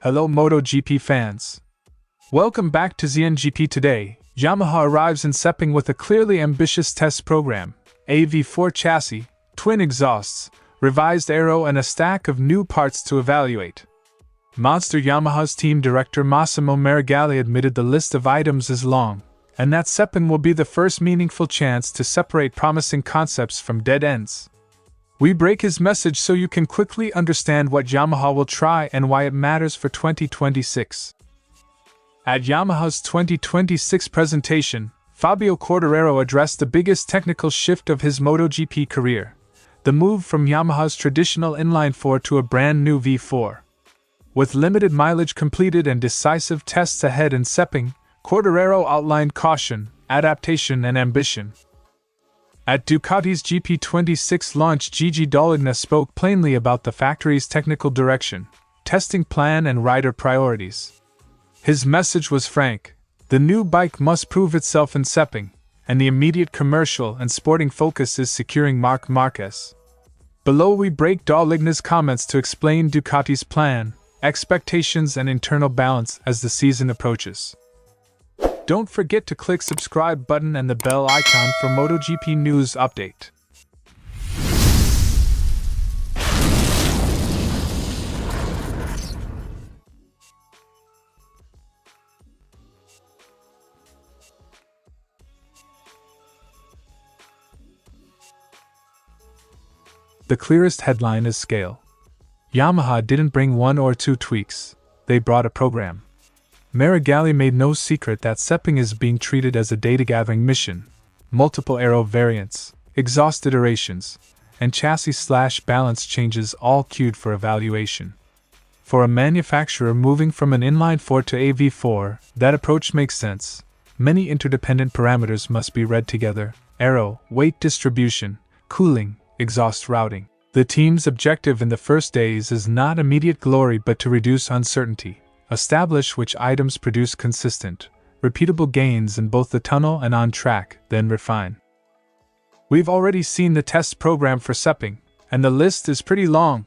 Hello MotoGP fans. Welcome back to ZNGP Today. Yamaha arrives in Sepang with a clearly ambitious test program, a V4 chassis, twin exhausts, revised Aero and a stack of new parts to evaluate. Monster Yamaha's team director Massimo Meregalli admitted the list of items is long, and that Sepang will be the first meaningful chance to separate promising concepts from dead ends. We break his message so you can quickly understand what Yamaha will try and why it matters for 2026. At Yamaha's 2026 presentation, Fabio Quartararo addressed the biggest technical shift of his MotoGP career, the move from Yamaha's traditional inline-four to a brand new V4. With limited mileage completed and decisive tests ahead in Sepang, Quartararo outlined caution, adaptation and ambition. At Ducati's GP26 launch, Gigi D'Allegna spoke plainly about the factory's technical direction, testing plan and rider priorities. His message was frank: the new bike must prove itself in Sepang, and the immediate commercial and sporting focus is securing Marc Marquez. Below we break D'Allegna's comments to explain Ducati's plan, expectations and internal balance as the season approaches. Don't forget to click subscribe button and the bell icon for MotoGP news update. The clearest headline is scale. Yamaha didn't bring one or two tweaks, they brought a program. Meregalli made no secret that Sepang is being treated as a data-gathering mission. Multiple Aero variants, exhaust iterations, and chassis/balance changes all queued for evaluation. For a manufacturer moving from an inline-four to a V4, that approach makes sense. Many interdependent parameters must be read together: aero, weight distribution, cooling, exhaust routing. The team's objective in the first days is not immediate glory but to reduce uncertainty. Establish which items produce consistent, repeatable gains in both the tunnel and on track, then refine. We've already seen the test program for Sepang, and the list is pretty long.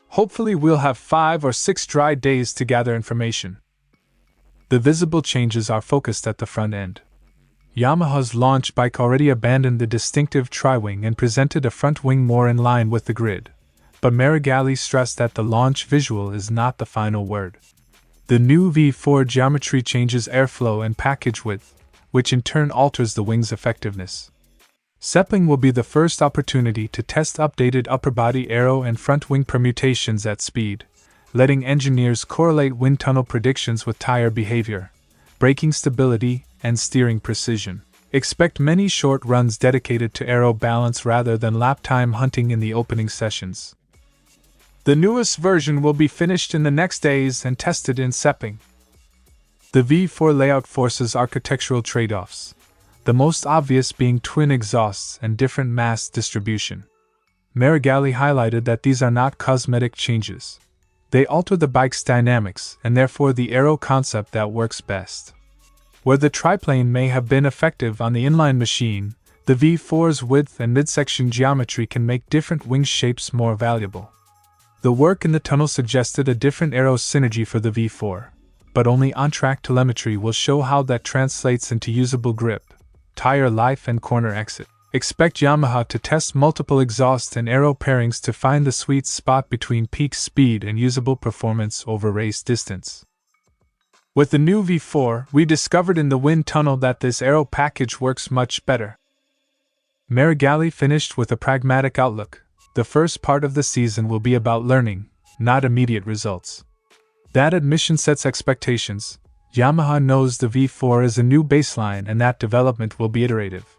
Hopefully we'll have 5 or 6 dry days to gather information. The visible changes are focused at the front end. Yamaha's launch bike already abandoned the distinctive tri-wing and presented a front wing more in line with the grid, but Meregalli stressed that the launch visual is not the final word. The new V4 geometry changes airflow and package width, which in turn alters the wing's effectiveness. Sepang will be the first opportunity to test updated upper body aero and front wing permutations at speed, letting engineers correlate wind tunnel predictions with tire behavior, braking stability, and steering precision. Expect many short runs dedicated to aero balance rather than lap time hunting in the opening sessions. The newest version will be finished in the next days and tested in Sepang. The V4 layout forces architectural trade-offs, the most obvious being twin exhausts and different mass distribution. Meregalli highlighted that these are not cosmetic changes. They alter the bike's dynamics and therefore the aero concept that works best. Where the triplane may have been effective on the inline machine, the V4's width and midsection geometry can make different wing shapes more valuable. The work in the tunnel suggested a different aero synergy for the V4, but only on-track telemetry will show how that translates into usable grip, tire life and corner exit. Expect Yamaha to test multiple exhaust and aero pairings to find the sweet spot between peak speed and usable performance over race distance. With the new V4, we discovered in the wind tunnel that this aero package works much better. Meregalli finished with a pragmatic outlook. The first part of the season will be about learning, not immediate results. That admission sets expectations. Yamaha knows the V4 is a new baseline and that development will be iterative.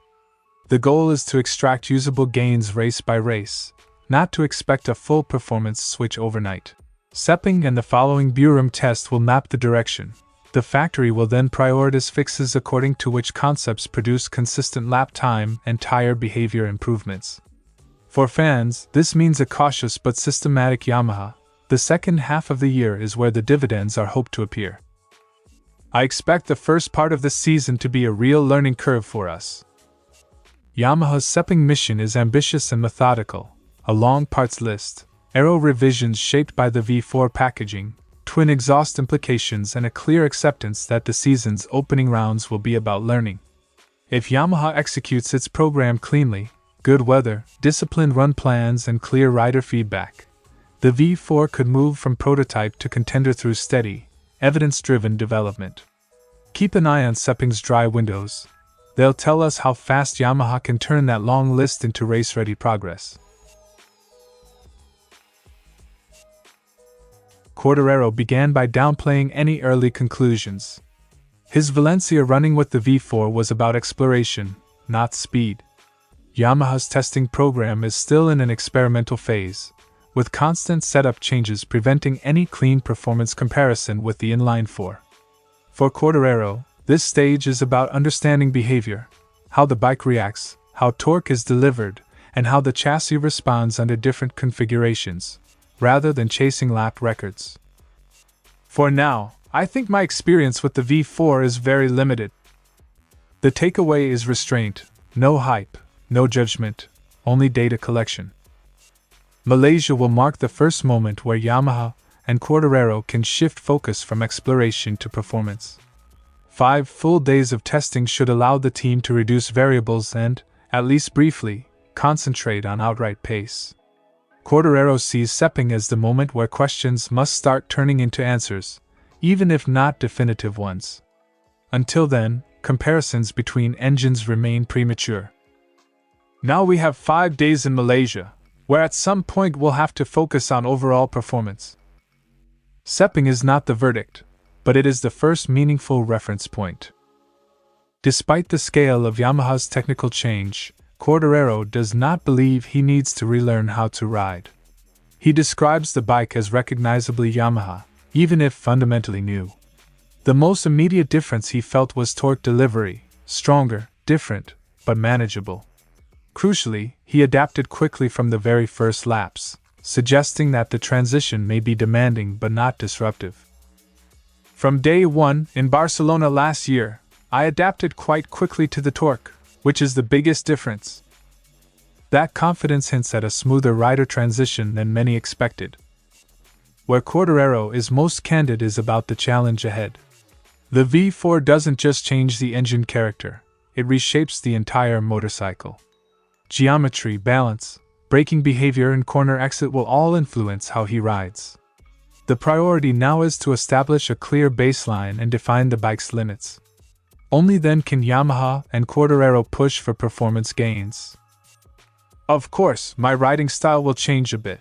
The goal is to extract usable gains race by race, not to expect a full performance switch overnight. Sepang and the following Burum test will map the direction. The factory will then prioritize fixes according to which concepts produce consistent lap time and tire behavior improvements. For fans, this means a cautious but systematic Yamaha. The second half of the year is where the dividends are hoped to appear. I expect the first part of the season to be a real learning curve for us. Yamaha's Sepang mission is ambitious and methodical, a long parts list, aero revisions shaped by the V4 packaging, twin exhaust implications and a clear acceptance that the season's opening rounds will be about learning. If Yamaha executes its program cleanly, good weather, disciplined run plans, and clear rider feedback, the V4 could move from prototype to contender through steady, evidence-driven development. Keep an eye on Sepang's dry windows. They'll tell us how fast Yamaha can turn that long list into race-ready progress. Quartararo began by downplaying any early conclusions. His Valencia running with the V4 was about exploration, not speed. Yamaha's testing program is still in an experimental phase, with constant setup changes preventing any clean performance comparison with the inline-four. For Quartararo, this stage is about understanding behavior, how the bike reacts, how torque is delivered, and how the chassis responds under different configurations, rather than chasing lap records. For now, I think my experience with the V4 is very limited. The takeaway is restraint, no hype, no judgment, only data collection. Malaysia will mark the first moment where Yamaha and Quartararo can shift focus from exploration to performance. 5 full days of testing should allow the team to reduce variables and, at least briefly, concentrate on outright pace. Quartararo sees Sepang as the moment where questions must start turning into answers, even if not definitive ones. Until then, comparisons between engines remain premature. Now we have 5 days in Malaysia, where at some point we'll have to focus on overall performance. Sepang is not the verdict, but it is the first meaningful reference point. Despite the scale of Yamaha's technical change, Quartararo does not believe he needs to relearn how to ride. He describes the bike as recognizably Yamaha, even if fundamentally new. The most immediate difference he felt was torque delivery, stronger, different, but manageable. Crucially, he adapted quickly from the very first laps, suggesting that the transition may be demanding but not disruptive. From day 1 in Barcelona last year, I adapted quite quickly to the torque, which is the biggest difference. That confidence hints at a smoother rider transition than many expected. Where Quartararo is most candid is about the challenge ahead. The V4 doesn't just change the engine character, it reshapes the entire motorcycle. Geometry, balance, braking behavior, and corner exit will all influence how he rides. The priority now is to establish a clear baseline and define the bike's limits. Only then can Yamaha and Quartararo push for performance gains. Of course, my riding style will change a bit.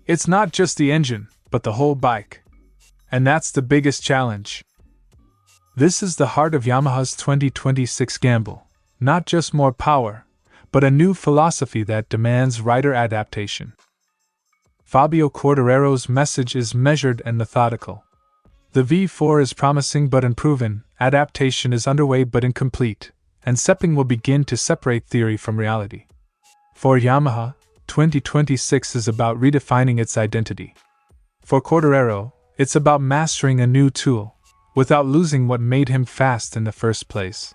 It's not just the engine, but the whole bike. And that's the biggest challenge. This is the heart of Yamaha's 2026 gamble, not just more power, but a new philosophy that demands rider adaptation. Fabio Quartararo's message is measured and methodical. The V4 is promising but unproven, adaptation is underway but incomplete, and Sepang will begin to separate theory from reality. For Yamaha, 2026 is about redefining its identity. For Quartararo, it's about mastering a new tool, without losing what made him fast in the first place.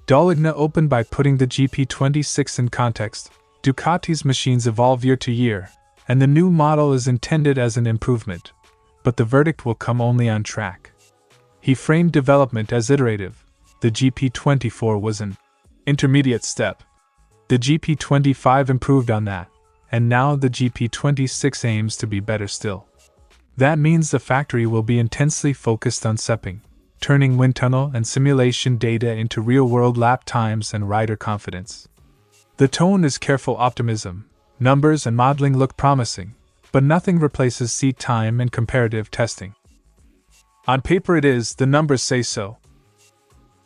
Doligna opened by putting the GP26 in context. Ducati's machines evolve year to year, and the new model is intended as an improvement, but the verdict will come only on track. He framed development as iterative. The GP24 was an intermediate step. The GP25 improved on that, and now the GP26 aims to be better still. That means the factory will be intensely focused on Sepang, turning wind tunnel and simulation data into real-world lap times and rider confidence. The tone is careful optimism. Numbers and modeling look promising, but nothing replaces seat time and comparative testing. On paper it is, the numbers say so.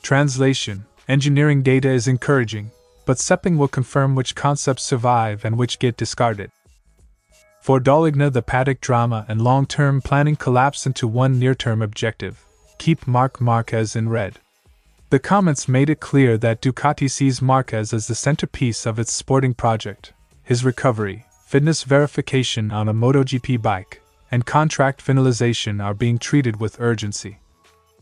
Translation, engineering data is encouraging, but Sepang will confirm which concepts survive and which get discarded. For Doligna, the paddock drama and long-term planning collapse into one near-term objective: keep Marc Marquez in red. The comments made it clear that Ducati sees Marquez as the centerpiece of its sporting project. His recovery, fitness verification on a MotoGP bike, and contract finalization are being treated with urgency.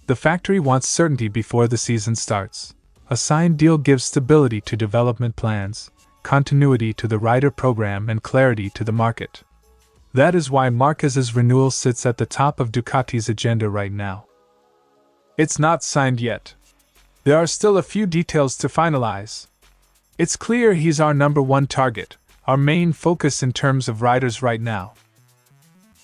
The factory wants certainty before the season starts. A signed deal gives stability to development plans, continuity to the rider program and clarity to the market. That is why Marquez's renewal sits at the top of Ducati's agenda right now. It's not signed yet. There are still a few details to finalize. It's clear he's our number one target, our main focus in terms of riders right now.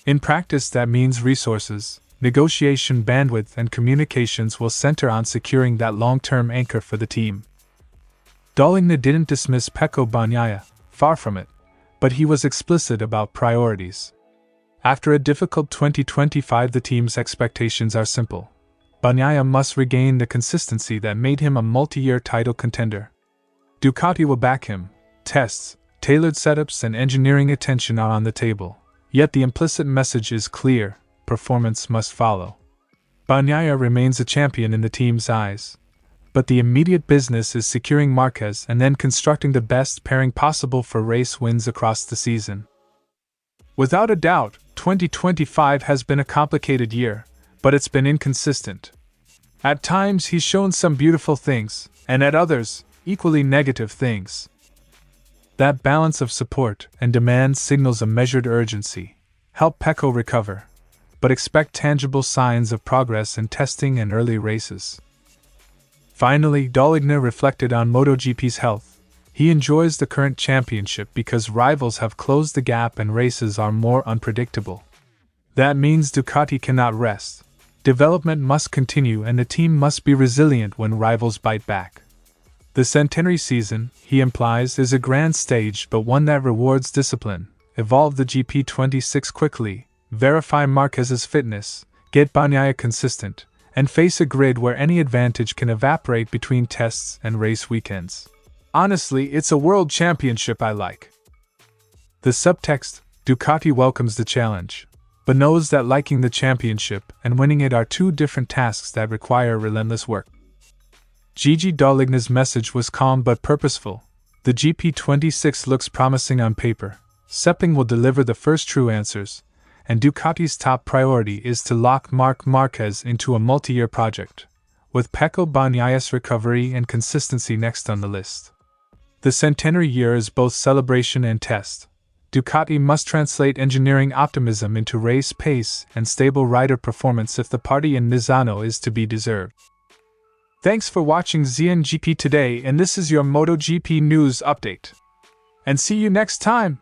In practice, that means resources, negotiation bandwidth, and communications will center on securing that long-term anchor for the team. Daligne didn't dismiss Pecco Bagnaia, far from it, but he was explicit about priorities. After a difficult 2025, the team's expectations are simple. Bagnaia must regain the consistency that made him a multi-year title contender. Ducati will back him. Tests, tailored setups, and engineering attention are on the table. Yet the implicit message is clear: performance must follow. Bagnaia remains a champion in the team's eyes, but the immediate business is securing Marquez and then constructing the best pairing possible for race wins across the season. Without a doubt, 2025 has been a complicated year, but it's been inconsistent. At times he's shown some beautiful things, and at others, equally negative things. That balance of support and demand signals a measured urgency. Help Pecco recover, but expect tangible signs of progress in testing and early races. Finally, Daligne reflected on MotoGP's health. He enjoys the current championship because rivals have closed the gap and races are more unpredictable. That means Ducati cannot rest. Development must continue and the team must be resilient when rivals bite back. The centenary season, he implies, is a grand stage but one that rewards discipline. Evolve the GP26 quickly, verify Marquez's fitness, get Bagnaia consistent, and face a grid where any advantage can evaporate between tests and race weekends. Honestly, it's a world championship I like. The subtext: Ducati welcomes the challenge, but knows that liking the championship and winning it are two different tasks that require relentless work. Gigi Daligne's message was calm but purposeful. The GP26 looks promising on paper. Sepang will deliver the first true answers, and Ducati's top priority is to lock Marc Marquez into a multi-year project, with Pecco Bagnaia's recovery and consistency next on the list. The centenary year is both celebration and test. Ducati must translate engineering optimism into race pace and stable rider performance if the party in Misano is to be deserved. Thanks for watching ZNGP Today, and this is your MotoGP news update. And see you next time!